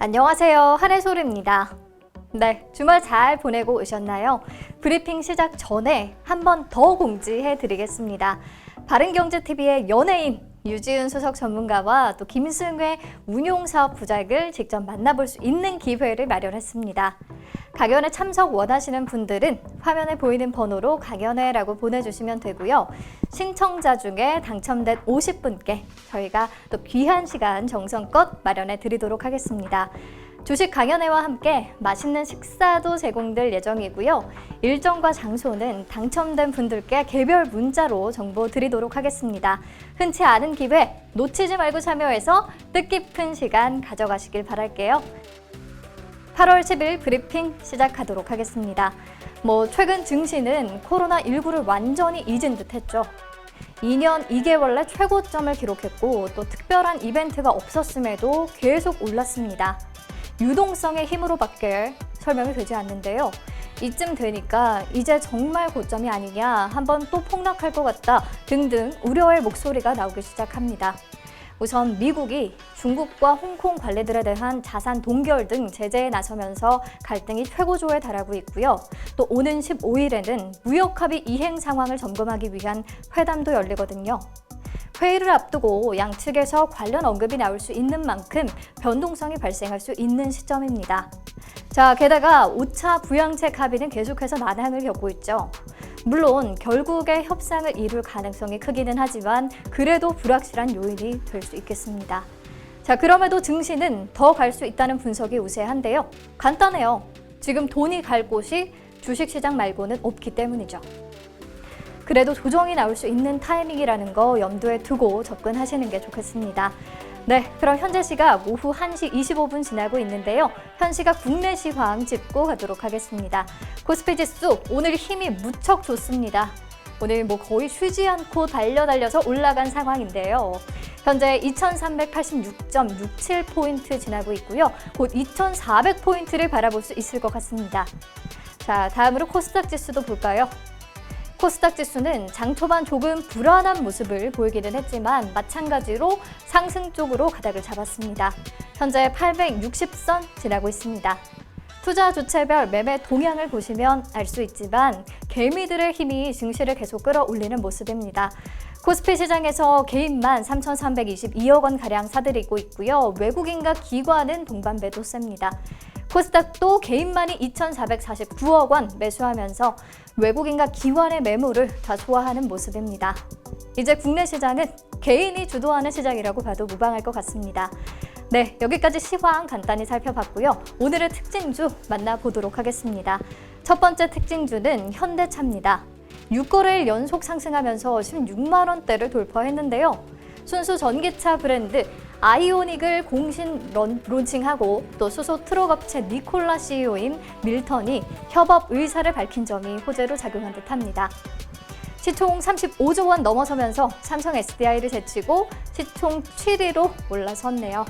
안녕하세요. 한혜솔입니다. 네, 주말 잘 보내고 오셨나요? 브리핑 시작 전에 한 번 더 공지해 드리겠습니다. 바른경제TV의 연예인 유지은 수석 전문가와 또 김승회 운용사업 부장을 직접 만나볼 수 있는 기회를 마련했습니다. 강연에 참석 원하시는 분들은 화면에 보이는 번호로 강연회라고 보내주시면 되고요. 신청자 중에 당첨된 50분께 저희가 또 귀한 시간 정성껏 마련해 드리도록 하겠습니다. 주식 강연회와 함께 맛있는 식사도 제공될 예정이고요. 일정과 장소는 당첨된 분들께 개별 문자로 정보 드리도록 하겠습니다. 흔치 않은 기회 놓치지 말고 참여해서 뜻깊은 시간 가져가시길 바랄게요. 8월 10일 브리핑 시작하도록 하겠습니다. 최근 증시는 코로나19를 완전히 잊은 듯 했죠. 2년 2개월 내 최고점을 기록했고 또 특별한 이벤트가 없었음에도 계속 올랐습니다. 유동성의 힘으로밖에 설명이 되지 않는데요. 이쯤 되니까 이제 정말 고점이 아니냐, 한번 또 폭락할 것 같다 등등 우려의 목소리가 나오기 시작합니다. 우선 미국이 중국과 홍콩 관리들에 대한 자산 동결 등 제재에 나서면서 갈등이 최고조에 달하고 있고요. 또 오는 15일에는 무역합의 이행 상황을 점검하기 위한 회담도 열리거든요. 회의를 앞두고 양측에서 관련 언급이 나올 수 있는 만큼 변동성이 발생할 수 있는 시점입니다. 자, 게다가 5차 부양책 합의는 계속해서 난항을 겪고 있죠. 물론 결국에 협상을 이룰 가능성이 크기는 하지만 그래도 불확실한 요인이 될 수 있겠습니다. 자, 그럼에도 증시는 더 갈 수 있다는 분석이 우세한데요. 간단해요. 지금 돈이 갈 곳이 주식시장 말고는 없기 때문이죠. 그래도 조정이 나올 수 있는 타이밍이라는 거 염두에 두고 접근하시는 게 좋겠습니다. 네, 그럼 현재 시각 오후 1시 25분 지나고 있는데요. 현 시각 국내 시황 짚고 가도록 하겠습니다. 코스피 지수 오늘 힘이 무척 좋습니다. 오늘 거의 쉬지 않고 달려서 올라간 상황인데요. 현재 2386.67포인트 지나고 있고요. 곧 2400포인트를 바라볼 수 있을 것 같습니다. 자, 다음으로 코스닥 지수도 볼까요? 코스닥 지수는 장 초반 조금 불안한 모습을 보이기는 했지만 마찬가지로 상승 쪽으로 가닥을 잡았습니다. 현재 860선 지나고 있습니다. 투자 주체별 매매 동향을 보시면 알 수 있지만 개미들의 힘이 증시를 계속 끌어올리는 모습입니다. 코스피 시장에서 개인만 3,322억 원가량 사들이고 있고요. 외국인과 기관은 동반 매도세입니다. 코스닥도 개인만이 2,449억 원 매수하면서 외국인과 기관의 매물을 다 소화하는 모습입니다. 이제 국내 시장은 개인이 주도하는 시장이라고 봐도 무방할 것 같습니다. 네, 여기까지 시황 간단히 살펴봤고요. 오늘의 특징주 만나보도록 하겠습니다. 첫 번째 특징주는 현대차입니다. 6거래일 연속 상승하면서 16만 원대를 돌파했는데요. 순수 전기차 브랜드 아이오닉을 공신 론칭하고 또 수소 트럭 업체 니콜라 CEO인 밀턴이 협업 의사를 밝힌 점이 호재로 작용한 듯합니다. 시총 35조 원 넘어서면서 삼성 SDI를 제치고 시총 7위로 올라섰네요.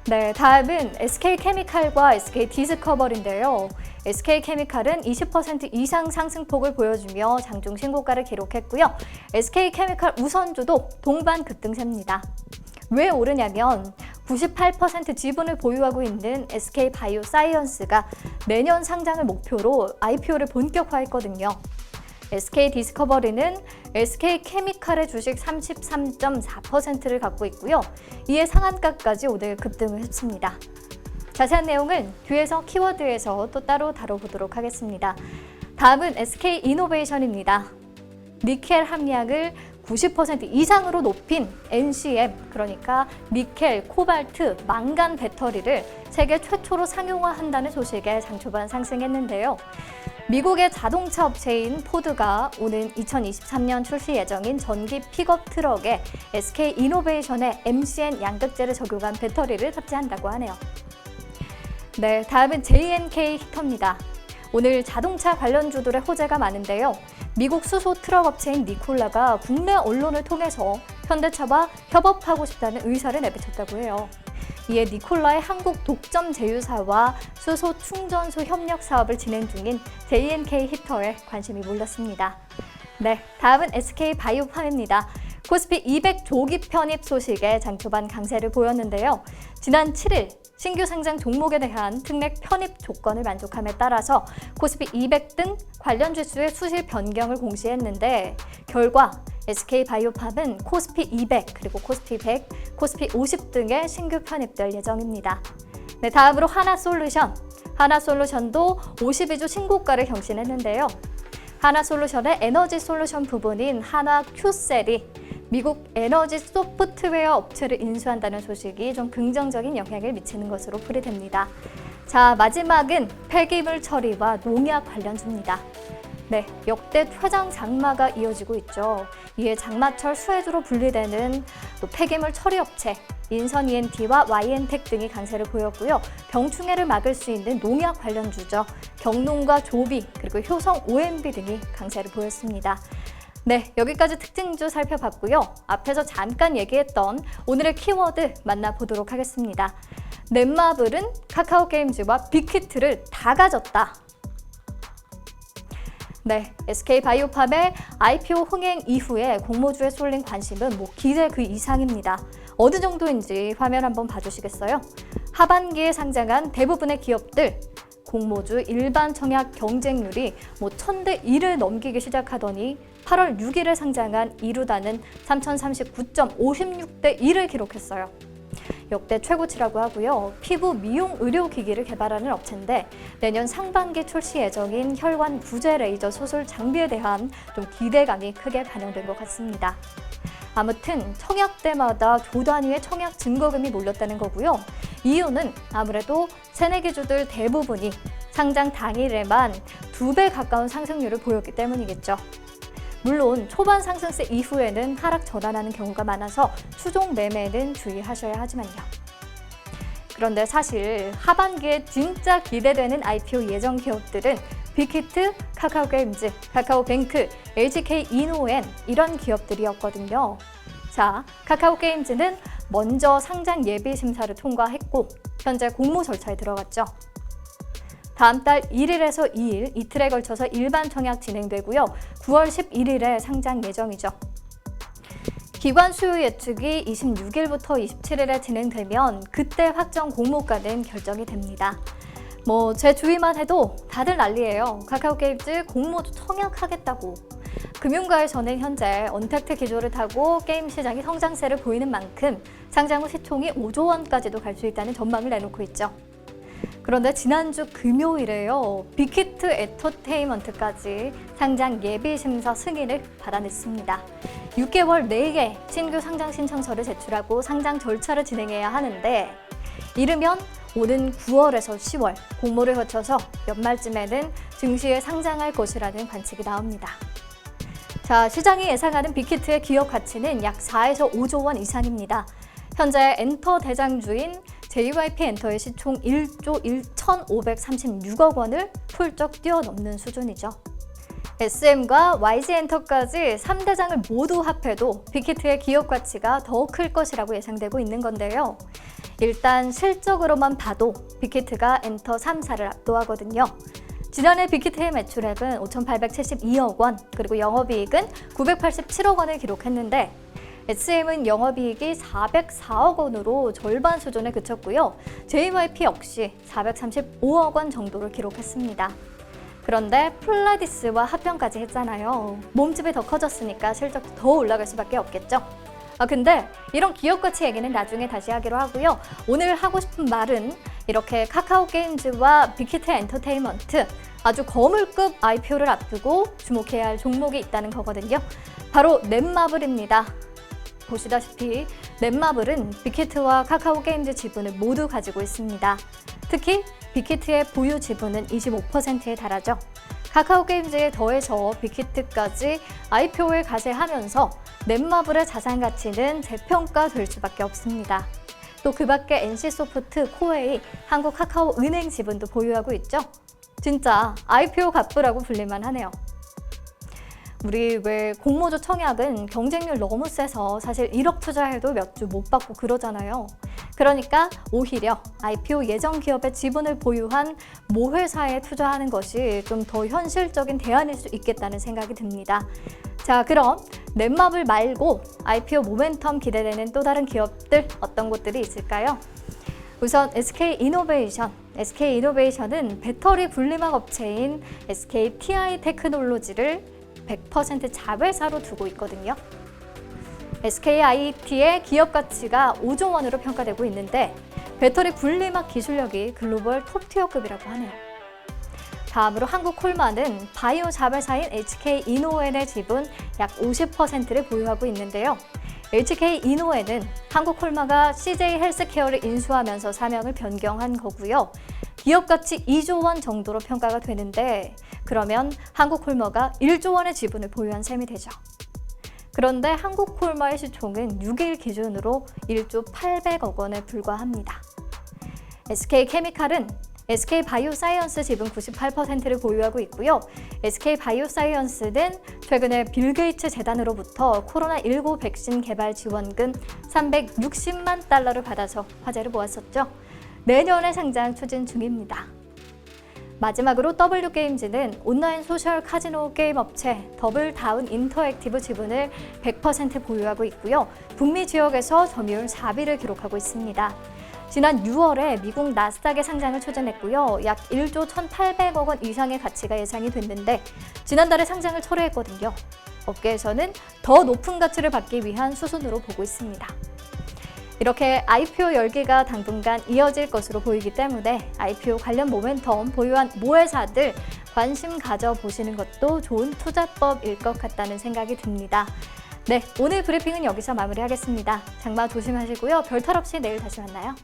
네, 다음은 SK케미칼과 SK디스커버리인데요. SK케미칼은 20% 이상 상승폭을 보여주며 장중 신고가를 기록했고요. SK케미칼 우선주도 동반 급등세입니다. 왜 오르냐면 98% 지분을 보유하고 있는 SK바이오사이언스가 내년 상장을 목표로 IPO를 본격화했거든요. SK디스커버리는 SK케미칼의 주식 33.4%를 갖고 있고요. 이에 상한가까지 오늘 급등을 했습니다. 자세한 내용은 뒤에서 키워드에서 또 따로 다뤄보도록 하겠습니다. 다음은 SK이노베이션입니다. 니켈 함량을 90% 이상으로 높인 NCM, 그러니까 니켈, 코발트, 망간 배터리를 세계 최초로 상용화한다는 소식에 장초반 상승했는데요. 미국의 자동차 업체인 포드가 오는 2023년 출시 예정인 전기 픽업 트럭에 SK이노베이션의 MCN 양극재를 적용한 배터리를 탑재한다고 하네요. 네, 다음은 JNK 히터입니다. 오늘 자동차 관련주들의 호재가 많은데요. 미국 수소 트럭 업체인 니콜라가 국내 언론을 통해서 현대차와 협업하고 싶다는 의사를 내비쳤다고 해요. 이에 니콜라의 한국 독점 제휴사와 수소 충전소 협력 사업을 진행 중인 JNK 히터에 관심이 몰렸습니다. 네, 다음은 SK바이오팜입니다. 코스피 200 조기 편입 소식에 장초반 강세를 보였는데요. 지난 7일 신규 상장 종목에 대한 특례 편입 조건을 만족함에 따라서 코스피 200 등 관련 지수의 수실 변경을 공시했는데 결과 SK바이오팜은 코스피 200 그리고 코스피 100, 코스피 50 등에 신규 편입될 예정입니다. 네, 다음으로 하나솔루션. 하나솔루션도 52주 신고가를 경신했는데요. 하나솔루션의 에너지 솔루션 부분인 한화큐셀이 미국 에너지 소프트웨어 업체를 인수한다는 소식이 좀 긍정적인 영향을 미치는 것으로 풀이됩니다. 자, 마지막은 폐기물 처리와 농약 관련주입니다. 네, 역대 최장 장마가 이어지고 있죠. 이에 장마철 수혜주로 분리되는 또 폐기물 처리 업체 인선 ENT와 YN텍 등이 강세를 보였고요. 병충해를 막을 수 있는 농약 관련주죠. 경농과 조비 그리고 효성 OMB 등이 강세를 보였습니다. 네, 여기까지 특징주 살펴봤고요. 앞에서 잠깐 얘기했던 오늘의 키워드 만나보도록 하겠습니다. 넷마블은 카카오게임즈와 빅히트를 다 가졌다. 네, SK바이오팜의 IPO 흥행 이후에 공모주에 쏠린 관심은 기대 그 이상입니다. 어느 정도인지 화면 한번 봐주시겠어요? 하반기에 상장한 대부분의 기업들 공모주 일반 청약 경쟁률이 1000대 1을 넘기기 시작하더니 8월 6일에 상장한 이루다는 3039.56대 1을 기록했어요. 역대 최고치라고 하고요. 피부 미용 의료기기를 개발하는 업체인데 내년 상반기 출시 예정인 혈관 구제 레이저 수술 장비에 대한 좀 기대감이 크게 반영된 것 같습니다. 아무튼 청약 때마다 조 단위의 청약 증거금이 몰렸다는 거고요. 이유는 아무래도 새내기주들 대부분이 상장 당일에만 2배 가까운 상승률을 보였기 때문이겠죠. 물론 초반 상승세 이후에는 하락 전환하는 경우가 많아서 추종 매매는 주의하셔야 하지만요. 그런데 사실 하반기에 진짜 기대되는 IPO 예정 기업들은 빅히트, 카카오게임즈, 카카오뱅크, LGK-이노엔 이런 기업들이었거든요. 자, 카카오게임즈는 먼저 상장 예비 심사를 통과했고 현재 공모 절차에 들어갔죠. 다음 달 1일에서 2일, 이틀에 걸쳐서 일반 청약 진행되고요. 9월 11일에 상장 예정이죠. 기관 수요 예측이 26일부터 27일에 진행되면 그때 확정 공모가는 결정이 됩니다. 제 주위만 해도 다들 난리예요. 카카오게임즈 공모주 청약하겠다고. 금융가에서는 현재 언택트 기조를 타고 게임 시장이 성장세를 보이는 만큼 상장 후 시총이 5조 원까지도 갈 수 있다는 전망을 내놓고 있죠. 그런데 지난주 금요일에요. 빅히트 엔터테인먼트까지 상장 예비 심사 승인을 받아냈습니다. 6개월 내에 신규 상장 신청서를 제출하고 상장 절차를 진행해야 하는데 이르면 오는 9월에서 10월 공모를 거쳐서 연말쯤에는 증시에 상장할 것이라는 관측이 나옵니다. 자, 시장이 예상하는 빅히트의 기업 가치는 약 4에서 5조 원 이상입니다. 현재 엔터 대장주인 JYP 엔터의 시총 1조 1,536억 원을 훌쩍 뛰어넘는 수준이죠. SM과 YG엔터까지 3대장을 모두 합해도 빅히트의 기업 가치가 더 클 것이라고 예상되고 있는 건데요. 일단 실적으로만 봐도 빅히트가 엔터 3사를 압도하거든요. 지난해 빅히트의 매출액은 5,872억 원, 그리고 영업이익은 987억 원을 기록했는데 SM은 영업이익이 404억 원으로 절반 수준에 그쳤고요. JYP 역시 435억 원 정도를 기록했습니다. 그런데 폴라디스와 합병까지 했잖아요. 몸집이 더 커졌으니까 실적도 더 올라갈 수밖에 없겠죠. 근데 이런 기업 가치 얘기는 나중에 다시 하기로 하고요. 오늘 하고 싶은 말은 이렇게 카카오게임즈와 빅히트 엔터테인먼트 아주 거물급 IPO를 앞두고 주목해야 할 종목이 있다는 거거든요. 바로 넷마블입니다. 보시다시피 넷마블은 빅히트와 카카오게임즈 지분을 모두 가지고 있습니다. 특히 빅히트의 보유 지분은 25%에 달하죠. 카카오게임즈에 더해서 빅히트까지 IPO에 가세하면서 넷마블의 자산 가치는 재평가될 수밖에 없습니다. 또 그 밖에 NC소프트, 코웨이, 한국카카오은행 지분도 보유하고 있죠. 진짜 IPO 갑부라고 불릴만 하네요. 우리 왜 공모주 청약은 경쟁률 너무 세서 사실 1억 투자해도 몇 주 못 받고 그러잖아요. 그러니까 오히려 IPO 예정 기업의 지분을 보유한 모회사에 투자하는 것이 좀 더 현실적인 대안일 수 있겠다는 생각이 듭니다. 자, 그럼 넷마블 말고 IPO 모멘텀 기대되는 또 다른 기업들 어떤 곳들이 있을까요? 우선 SK이노베이션은 배터리 분리막 업체인 SKTI 테크놀로지를 100% 자회사로 두고 있거든요. SKIT의 기업 가치가 5조 원으로 평가되고 있는데 배터리 분리막 기술력이 글로벌 톱티어급이라고 하네요. 다음으로 한국콜마는 바이오 자회사인 HK이노엔의 지분 약 50%를 보유하고 있는데요. HK이노엔은 한국콜마가 CJ 헬스케어를 인수하면서 사명을 변경한 거고요. 기업 가치 2조 원 정도로 평가가 되는데 그러면 한국콜마가 1조 원의 지분을 보유한 셈이 되죠. 그런데 한국콜마의 시총은 6일 기준으로 1조 800억 원에 불과합니다. SK케미칼은 SK바이오사이언스 지분 98%를 보유하고 있고요. SK바이오사이언스는 최근에 빌 게이츠 재단으로부터 코로나19 백신 개발 지원금 360만 달러를 받아서 화제를 모았었죠. 내년에 상장 추진 중입니다. 마지막으로 W게임즈는 온라인 소셜 카지노 게임 업체 더블다운 인터액티브 지분을 100% 보유하고 있고요. 북미 지역에서 점유율 4위를 기록하고 있습니다. 지난 6월에 미국 나스닥에 상장을 추진했고요. 약 1조 1,800억 원 이상의 가치가 예상이 됐는데 지난달에 상장을 철회했거든요. 업계에서는 더 높은 가치를 받기 위한 수순으로 보고 있습니다. 이렇게 IPO 열기가 당분간 이어질 것으로 보이기 때문에 IPO 관련 모멘텀 보유한 모회사들 관심 가져보시는 것도 좋은 투자법일 것 같다는 생각이 듭니다. 네, 오늘 브리핑은 여기서 마무리하겠습니다. 장마 조심하시고요. 별탈 없이 내일 다시 만나요.